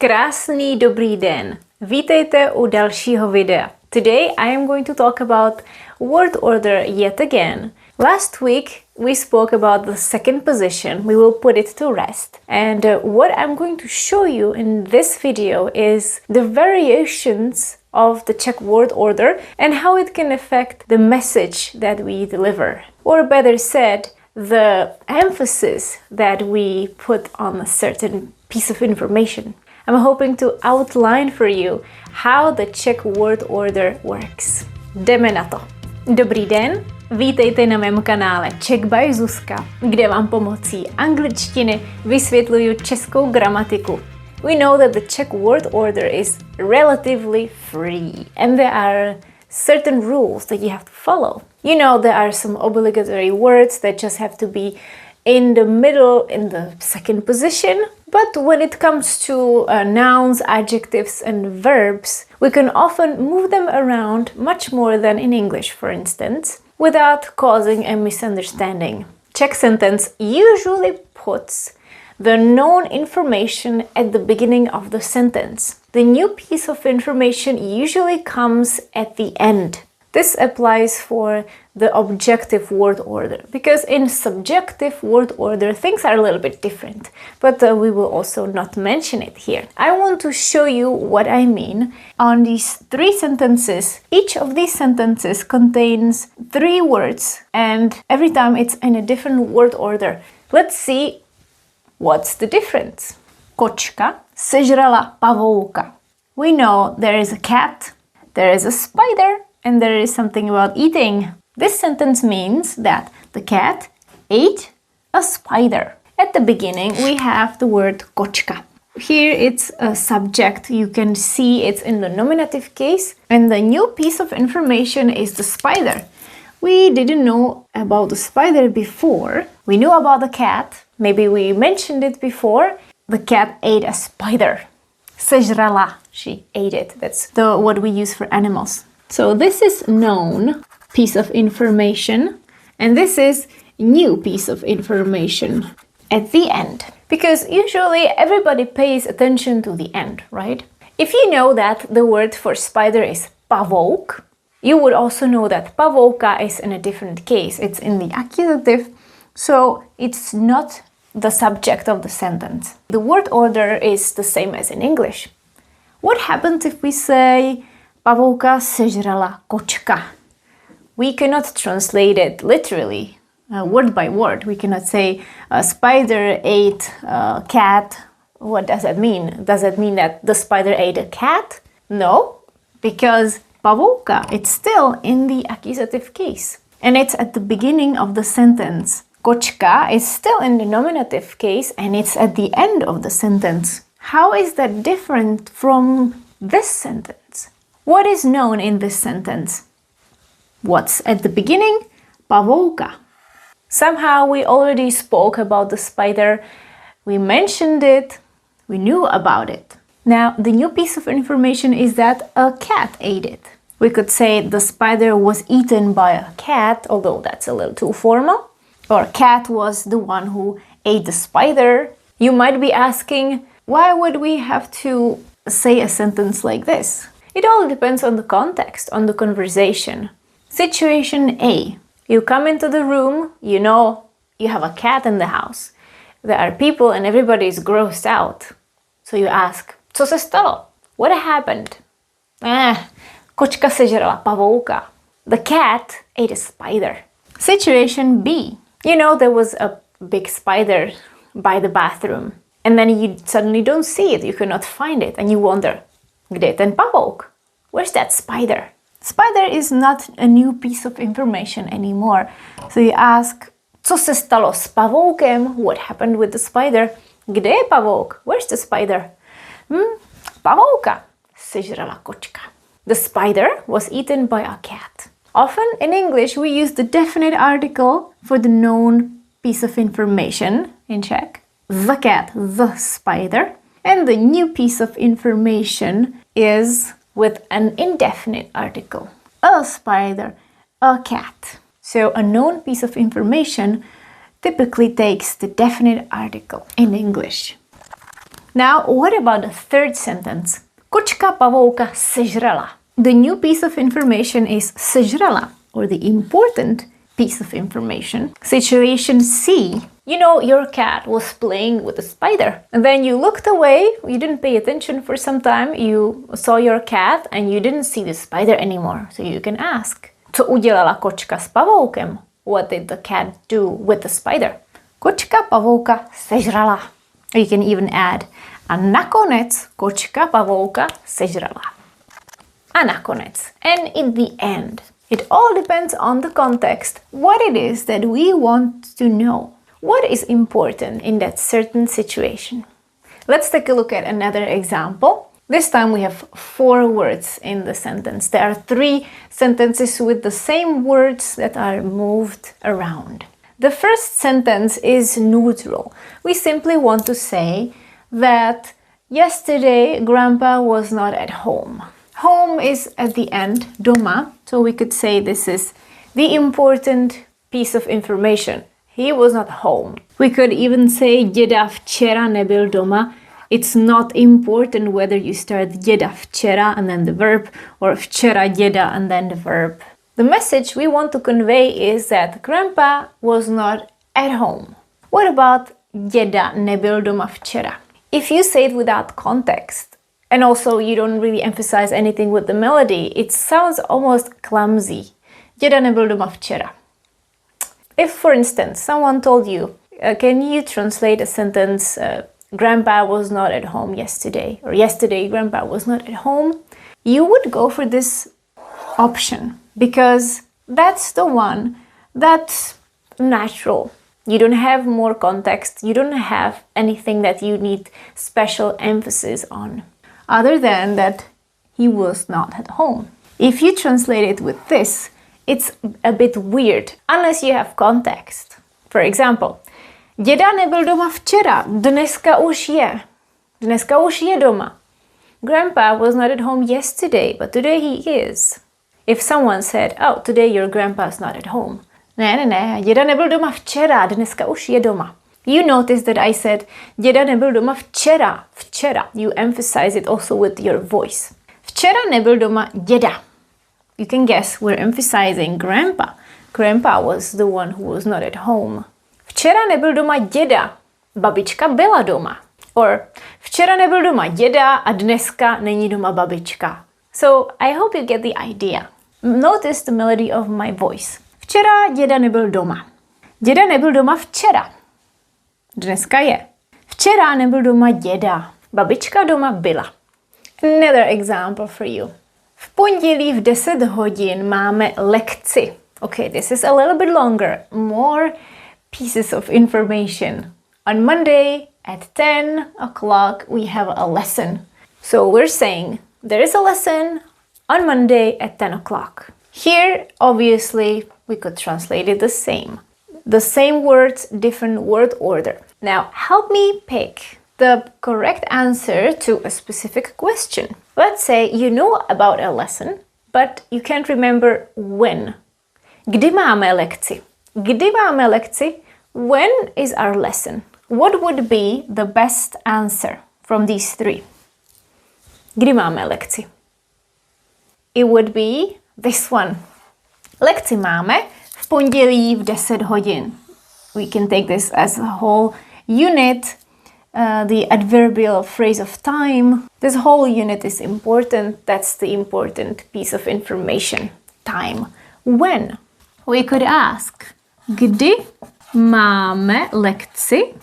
Krásný dobrý den. Vítejte u dalšího videa. Today I am going to talk about word order yet again. Last week we spoke about the second position. We will put it to rest. And what I'm going to show you in this video is the variations of the Czech word order and how it can affect the message that we deliver. Or better said, the emphasis that we put on a certain piece of information. I'm hoping to outline for you how the Czech word order works. Jdeme na to. Dobrý den, vítejte na mém kanále Czech by Zuzka, kde vám pomocí angličtiny vysvětluju českou gramatiku. We know that the Czech word order is relatively free and there are certain rules that you have to follow. You know, there are some obligatory words that just have to be in the middle, in the second position. But when it comes to nouns, adjectives and verbs, we can often move them around much more than in English, for instance, without causing a misunderstanding. Czech sentence usually puts the known information at the beginning of the sentence. The new piece of information usually comes at the end. This applies for the objective word order, because in subjective word order things are a little bit different, but we will also not mention it here. I want to show you what I mean on these three sentences. Each of these sentences contains three words and every time it's in a different word order. Let's see what's the difference. Kočka sežrala pavouka. We know there is a cat, there is a spider, and there is something about eating. This sentence means that the cat ate a spider. At the beginning, we have the word kočka. Here it's a subject. You can see it's in the nominative case. And the new piece of information is the spider. We didn't know about the spider before. We knew about the cat. Maybe we mentioned it before. The cat ate a spider. Sežrala, she ate it. That's what we use for animals. So this is known piece of information and this is new piece of information at the end. Because usually everybody pays attention to the end, right? If you know that the word for spider is pavouk, you would also know that pavouka is in a different case. It's in the accusative, so it's not the subject of the sentence. The word order is the same as in English. What happens if we say pavouka sežrala kočka? We cannot translate it literally, word by word. We cannot say a spider ate a cat. What does that mean? Does that mean that the spider ate a cat? No, because pavouka, it's still in the accusative case. And it's at the beginning of the sentence. Kočka is still in the nominative case and it's at the end of the sentence. How is that different from this sentence? What is known in this sentence? What's at the beginning? Pavouka. Somehow we already spoke about the spider. We mentioned it. We knew about it. Now, the new piece of information is that a cat ate it. We could say the spider was eaten by a cat, although that's a little too formal. Or cat was the one who ate the spider. You might be asking, why would we have to say a sentence like this? It all depends on the context, on the conversation. Situation A. You come into the room, you know you have a cat in the house. There are people and everybody is grossed out. So you ask, co se stalo? What happened? Kočka sežrala pavouka. The cat ate a spider. Situation B. You know there was a big spider by the bathroom. And then you suddenly don't see it, you cannot find it. And you wonder, kde je ten pavouk? Where's that spider? Spider is not a new piece of information anymore. So you ask, co se stalo s pavoukem? What happened with the spider? Kde je pavouk? Where's the spider? Pavouka sežrala kočka. The spider was eaten by a cat. Often in English we use the definite article for the known piece of information in Czech. The cat, the spider. And the new piece of information is with an indefinite article. A spider, a cat. So a known piece of information typically takes the definite article in English. Now, what about the third sentence? Kočka pavouka sežrala. The new piece of information is sežrala, or the important piece of information. Situation C. You know, your cat was playing with a spider. And then you looked away, you didn't pay attention for some time, you saw your cat and you didn't see the spider anymore. So you can ask, co udělala kočka s pavoukem? What did the cat do with the spider? Kočka pavouka sežrala. You can even add, a nakonec kočka pavouka sežrala. A nakonec. And in the end. It all depends on the context, what it is that we want to know. What is important in that certain situation? Let's take a look at another example. This time we have 4 words in the sentence. There are 3 sentences with the same words that are moved around. The first sentence is neutral. We simply want to say that yesterday Grandpa was not at home. Home is at the end, doma, so we could say this is the important piece of information. He was not home. We could even say děda včera nebyl doma. It's not important whether you start děda včera and then the verb, or včera děda and then the verb. The message we want to convey is that Grandpa was not at home. What about děda nebyl doma včera? If you say it without context, and also you don't really emphasize anything with the melody, it sounds almost clumsy. Děda nebyl doma včera. If, for instance, someone told you, can you translate a sentence, Grandpa was not at home yesterday, or yesterday Grandpa was not at home, you would go for this option because that's the one that's natural. You don't have more context, you don't have anything that you need special emphasis on, other than that he was not at home. If you translate it with this, it's a bit weird, unless you have context. For example, děda nebyl doma včera, dneska už je. Dneska už je doma. Grandpa was not at home yesterday, but today he is. If someone said, oh, today your grandpa's not at home. Ne, děda nebyl doma včera, dneska už je doma. You notice that I said, děda nebyl doma včera. You emphasize it also with your voice. Včera nebyl doma děda. You can guess we're emphasizing grandpa. Grandpa was the one who was not at home. Včera nebyl doma děda. Babička byla doma. Or včera nebyl doma děda a dneska není doma babička. So I hope you get the idea. Notice the melody of my voice. Včera děda nebyl doma. Děda nebyl doma včera. Dneska je. Včera nebyl doma děda. Babička doma byla. Another example for you. V pondělí v 10 hodin máme lekci. Okay, this is a little bit longer. More pieces of information. On Monday at 10 o'clock we have a lesson. So we're saying there is a lesson on Monday at 10 o'clock. Here, obviously, we could translate it the same. The same words, different word order. Now, help me pick the correct answer to a specific question. Let's say you know about a lesson, but you can't remember when. Kdy máme lekci? Kdy máme lekci? When is our lesson? What would be the best answer from these 3? Kdy máme lekci? It would be this one. Lekci máme v pondělí v 10 hodin. We can take this as a whole unit, the adverbial phrase of time. This whole unit is important. That's the important piece of information. Time. When? We could ask, kdy máme lekci?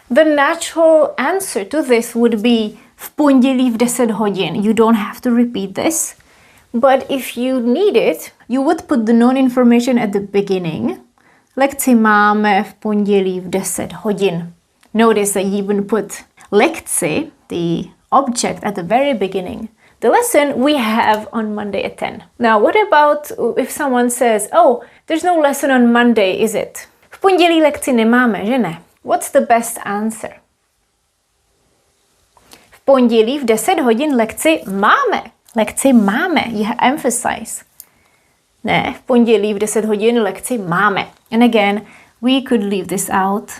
The natural answer to this would be v pondělí v 10 hodin. You don't have to repeat this. But if you need it, you would put the known information at the beginning. Lekci máme v pondělí v 10 hodin. Notice that you even put lekci, the object, at the very beginning. The lesson we have on Monday at 10. Now, what about if someone says, oh, there's no lesson on Monday, is it? V pondělí lekci nemáme, že ne? What's the best answer? V pondělí v 10 hodin lekci máme. Lekci máme. You emphasize. Ne, v pondělí v 10 hodin lekci máme. And again, we could leave this out.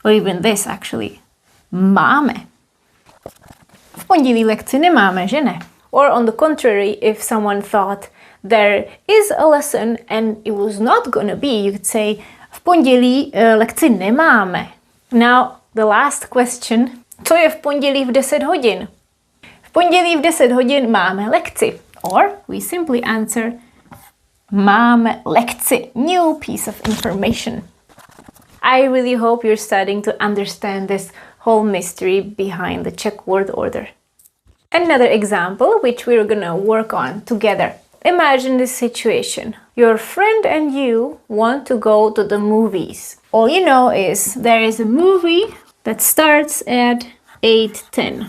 Or even this, actually. Máme. V pondělí lekci nemáme, že ne? Or on the contrary, if someone thought there is a lesson and it was not gonna be, you could say, v pondělí lekci nemáme. Now, the last question. Co je v pondělí v 10 hodin? V pondělí v 10 hodin máme lekci. Or we simply answer, máme lekci. New piece of information. I really hope you're starting to understand this whole mystery behind the Czech word order. Another example which we're gonna work on together. Imagine this situation. Your friend and you want to go to the movies. All you know is there is a movie that starts at 8:10.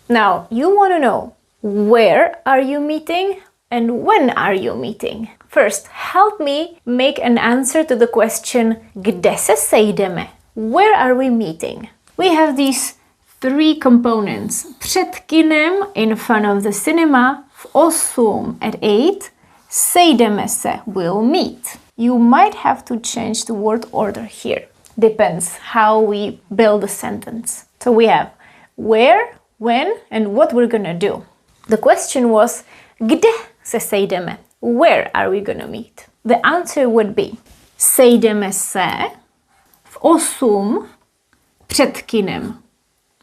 Now, you want to know where are you meeting and when are you meeting? First, help me make an answer to the question, kde se sejdeme? Where are we meeting? We have these three components. Před kinem, in front of the cinema, v 8 at 8, sejdeme se, will meet. You might have to change the word order here. Depends how we build a sentence. So we have where, when, and what we're gonna do. The question was, kde se sejdeme? Where are we gonna meet? The answer would be, sejdeme se v 8 před kinem.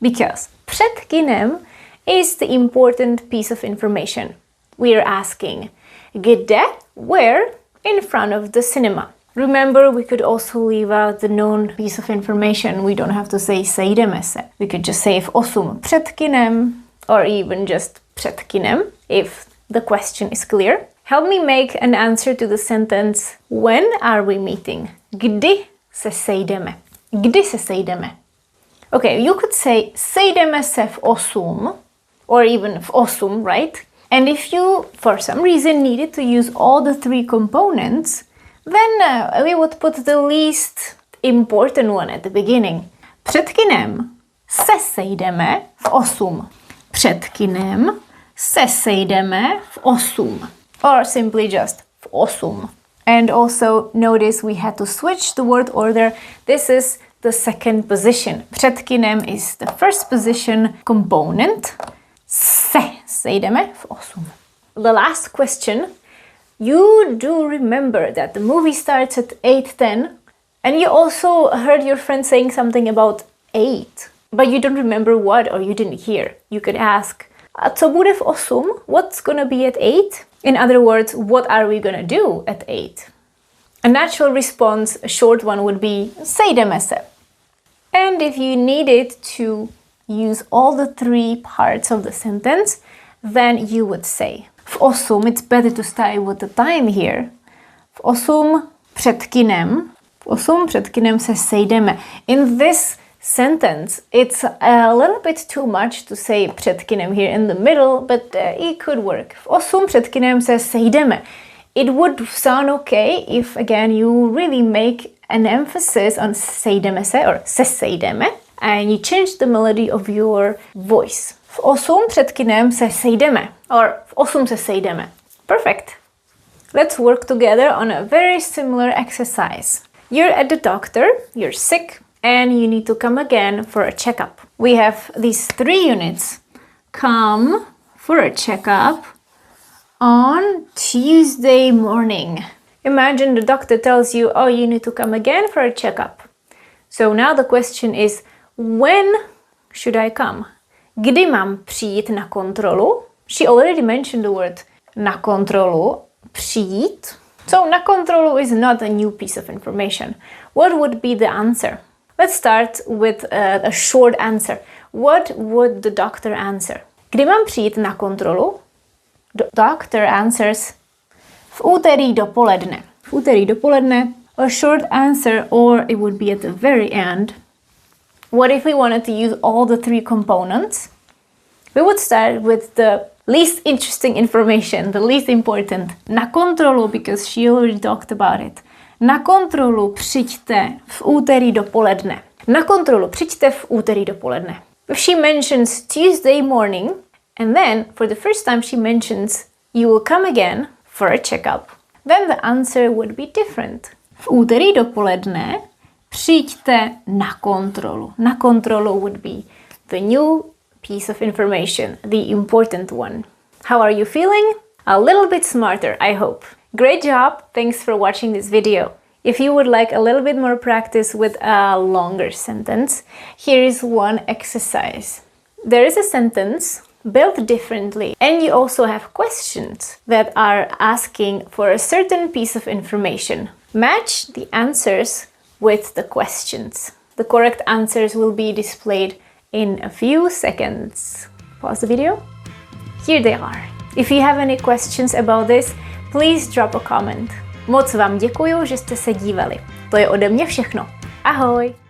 Because před kinem is the important piece of information. We are asking, kde, where, in front of the cinema. Remember, we could also leave out the known piece of information. We don't have to say sejdeme se. We could just say v 8 před kinem, or even just před kinem, if the question is clear. Help me make an answer to the sentence, when are we meeting? Kdy se sejdeme? Kdy se sejdeme? Okay, you could say sejdeme se v 8, or even v 8, right? And if you, for some reason, needed to use all the three components, then we would put the least important one at the beginning. Před kinem se sejdeme v 8. Před kinem se sejdeme v 8. Or simply just v 8. And also notice we had to switch the word order. This is the second position. Před kinem is the first position component. Se sejdeme v 8. The last question. You do remember that the movie starts at 8:10 and you also heard your friend saying something about 8, but you don't remember what or you didn't hear. You could ask, a co bude v 8? What's gonna be at 8? In other words, what are we gonna do at 8? A natural response, a short one, would be sejdeme se. And if you needed to use all the three parts of the sentence, then you would say, v 8, it's better to start with the time here. V 8 před kinem. V 8 před kinem se sejdeme. In this sentence, it's a little bit too much to say před kinem here in the middle, but it could work. V 8 před kinem se sejdeme. It would sound okay if, again, you really make an emphasis on sejdeme se or se sejdeme and you change the melody of your voice. V 8 před kinem se sejdeme. Or v 8 se sejdeme. Perfect. Let's work together on a very similar exercise. You're at the doctor, you're sick, and you need to come again for a checkup. We have these 3 units. Come for a checkup on Tuesday morning. Imagine the doctor tells you, oh, you need to come again for a checkup. So now the question is, when should I come? Kdy mám přijít na kontrolu? She already mentioned the word na kontrolu, přijít. So na kontrolu is not a new piece of information. What would be the answer? Let's start with a short answer. What would the doctor answer? Kdy mám přijít na kontrolu? The doctor answers v úterý dopoledne. V úterý dopoledne. A short answer, or it would be at the very end. What if we wanted to use all the 3 components? We would start with the least interesting information, the least important. Na kontrolu, because she already talked about it. Na kontrolu přijďte v úterý dopoledne. Na kontrolu přijďte v úterý dopoledne. If she mentions Tuesday morning, and then for the first time she mentions you will come again for a checkup, then the answer would be different. V úterý dopoledne přijďte na kontrolu. Na kontrolu would be the new piece of information, the important one. How are you feeling? A little bit smarter, I hope. Great job! Thanks for watching this video. If you would like a little bit more practice with a longer sentence, here is one exercise. There is a sentence built differently, and you also have questions that are asking for a certain piece of information. Match the answers with the questions. The correct answers will be displayed in a few seconds. Pause the video. Here they are. If you have any questions about this, please drop a comment. Moc vám děkuju, že jste se dívali. To je ode mě všechno. Ahoj!